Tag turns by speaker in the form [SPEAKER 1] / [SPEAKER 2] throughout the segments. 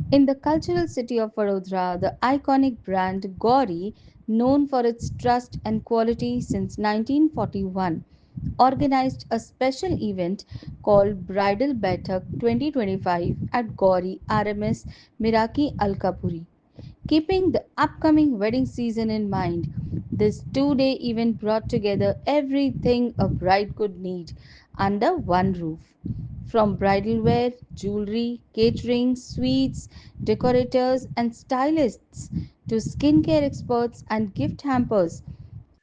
[SPEAKER 1] In the cultural city of Vadodara, the iconic brand Gauri, known for its trust and quality since 1941, organized a special event called Bridal Baitak 2025 at Gauri RMS Miraki Alkapuri. Keeping the upcoming wedding season in mind, this 2 day event brought together everything a bride could need under one roof. From bridal wear, jewelry, catering, sweets, decorators, and stylists to skincare experts and gift hampers,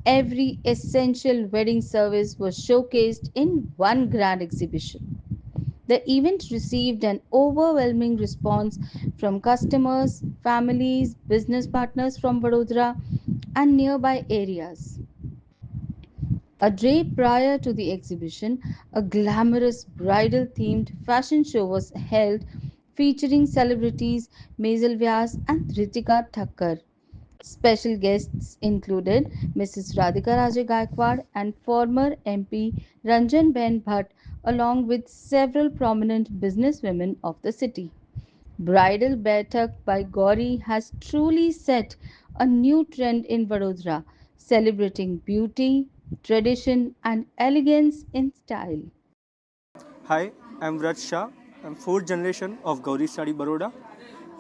[SPEAKER 1] every essential wedding service was showcased in one grand exhibition. The event received an overwhelming response from customers, families, business partners from Vadodara and nearby areas. A day prior to the exhibition, a glamorous bridal themed fashion show was held featuring celebrities Maisal Vyas and Ritika Thakkar. Special guests included Mrs. Radhika Raje Gaikwad and former MP Ranjan Ben Bhatt, along with several prominent businesswomen of the city. Bridal Baitak by Gauri has truly set a new trend in Vadodara, celebrating beauty, tradition, and elegance in style.
[SPEAKER 2] Hi, I am Vrat Shah. I am fourth generation of Gauri sari Baroda.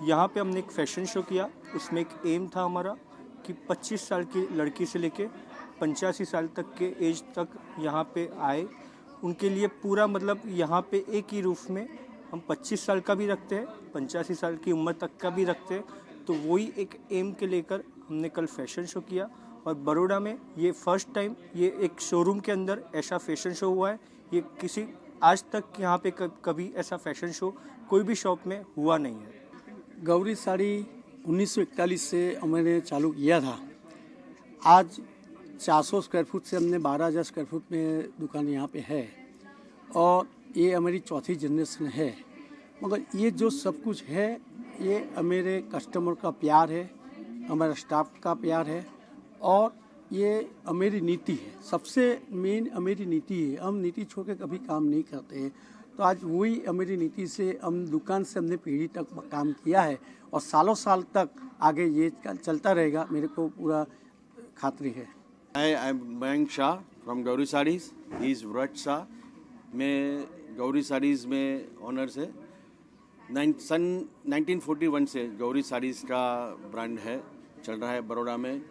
[SPEAKER 2] यहाँ पे हमने एक fashion show किया। उसमें एक M था हमारा कि 25 साल की लड़की से लेके 85 साल तक के एज तक यहाँ पे आए। उनके लिए पूरा मतलब यहाँ पे एक ही रूफ में हम 25 साल का भी रखते हैं, 85 साल की उम्र तक का भी रखते हैं। तो वही एक एम के लेकर हमने कल फैशन शो किया। और बड़ौदा में ये फर्स्ट टाइम ये एक शोरूम के अंदर ऐसा फैशन शो हुआ है। ये किसी आज तक यहाँ पे कभी ऐसा फैशन शो कोई भी शॉप में हुआ नहीं है।
[SPEAKER 3] गौरी साड़ी 1941 से हमने चालू किया था। आज 400 स्क्वायर फुट से हमने 12,000 स्क्वायर फुट में दुकान यहाँ पे है और ये हमारी चौथी जनरेशन है। मगर ये जो सब कुछ है ये मेरे कस्टमर का प्यार है, हमारा स्टाफ का प्यार है और ये मेरी नीति है। सबसे मेन मेरी नीति है। हम नीति छोड़ के कभी काम नहीं करते हैं। तो आज वही मेरी नीति से हम दुकान से हमने पीढ़ी तक काम किया है और सालों साल तक आगे ये चलता रहेगा, मेरे को पूरा खातरी है।
[SPEAKER 4] I am Mayank Shah from Gauri saris. He is व्रत शाह। मैं गौरी साड़ीज़ में ऑनर से सन 1941 से गौरी साड़ीज़ का ब्रांड है, चल रहा है बड़ौदा में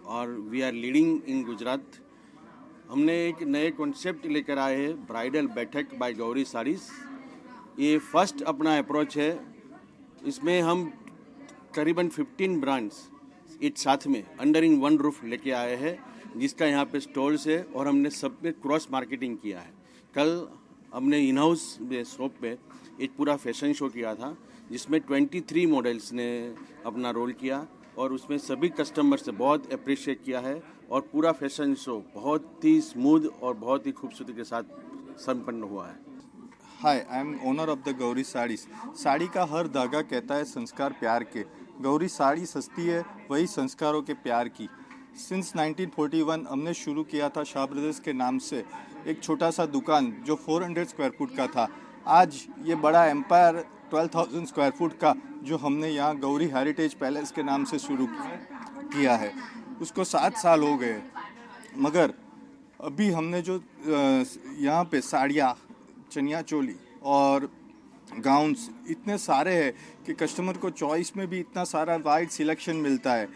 [SPEAKER 4] और we are leading in Gujarat. हमने एक नए कॉन्सेप्ट लेकर आए हैं, ब्राइडल बैठक बाय गौरी साड़ीज़। ये फर्स्ट अपना अप्रोच है। इसमें हम करीबन 15 ब्रांड्स एक साथ में अंडर इन वन रूफ लेके आए हैं, जिसका यहाँ पे स्टॉल्स है और हमने सब पे क्रॉस मार्केटिंग किया है। कल हमने इन हाउस शॉप पे एक पूरा फैशन शो किया था, जिसमें 23 मॉडल्स ने अपना रोल किया और उसमें सभी कस्टमर से बहुत अप्रिशिएट किया है और पूरा फैशन शो बहुत ही स्मूथ और बहुत ही खूबसूरती के साथ संपन्न हुआ है।
[SPEAKER 5] Hi, I am owner of the Gauri sarees. Sari का हर धागा कहता है संस्कार प्यार के। गौरी साड़ी सस्ती है, वही संस्कारों के प्यार की। सिंस 1941 हमने शुरू किया था शाह ब्रदर्स के नाम से एक छोटा सा दुकान जो 400 स्क्वायर फुट का था। आज ये बड़ा एम्पायर 12,000 स्क्वायर फुट का जो हमने यहाँ गौरी हेरिटेज पैलेस के नाम से शुरू किया है, उसको 7 साल हो गए। मगर अभी हमने जो यहाँ पे साड़ियाँ, चनिया चोली और गाउन्स इतने सारे हैं कि कस्टमर को चॉइस में भी इतना सारा वाइड सिलेक्शन मिलता है।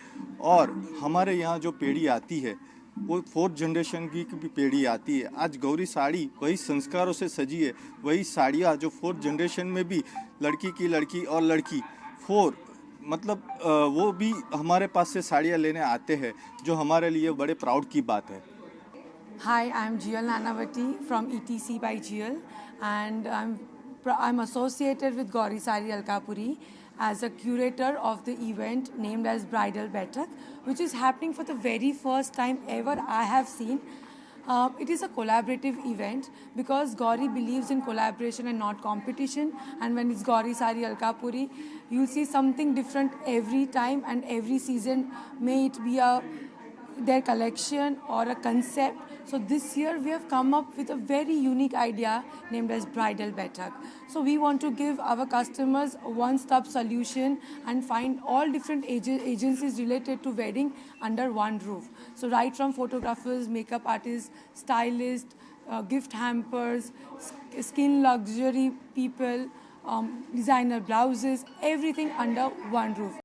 [SPEAKER 5] और हमारे यहाँ जो पीढ़ी आती है वो 4th जनरेशन की भी पीढ़ी आती है। आज गौरी साड़ी वही संस्कारों से सजी है, वही साड़ियाँ जो 4th जनरेशन में भी लड़की की लड़की और लड़की 4 मतलब वो भी हमारे पास से साड़ियाँ लेने आते हैं, जो हमारे लिए बड़े प्राउड की बात है।
[SPEAKER 6] Hi, I'm GL Nanavati from ETC by GL, and I'm associated with Gauri Sari Alkapuri as a curator of the event named as Bridal Baitak, which is happening for the very first time ever I have seen. It is a collaborative event because Gauri believes in collaboration and not competition. And when it's Gauri Sari Alkapuri, you'll see something different every time and every season. May it be their collection or a concept So this year we have come up with a very unique idea named as Bridal Betak. So we want to give our customers a one-stop solution and find all different agencies related to wedding under one roof. So right from photographers, makeup artists, stylists, gift hampers, skin luxury people, designer blouses, everything under one roof.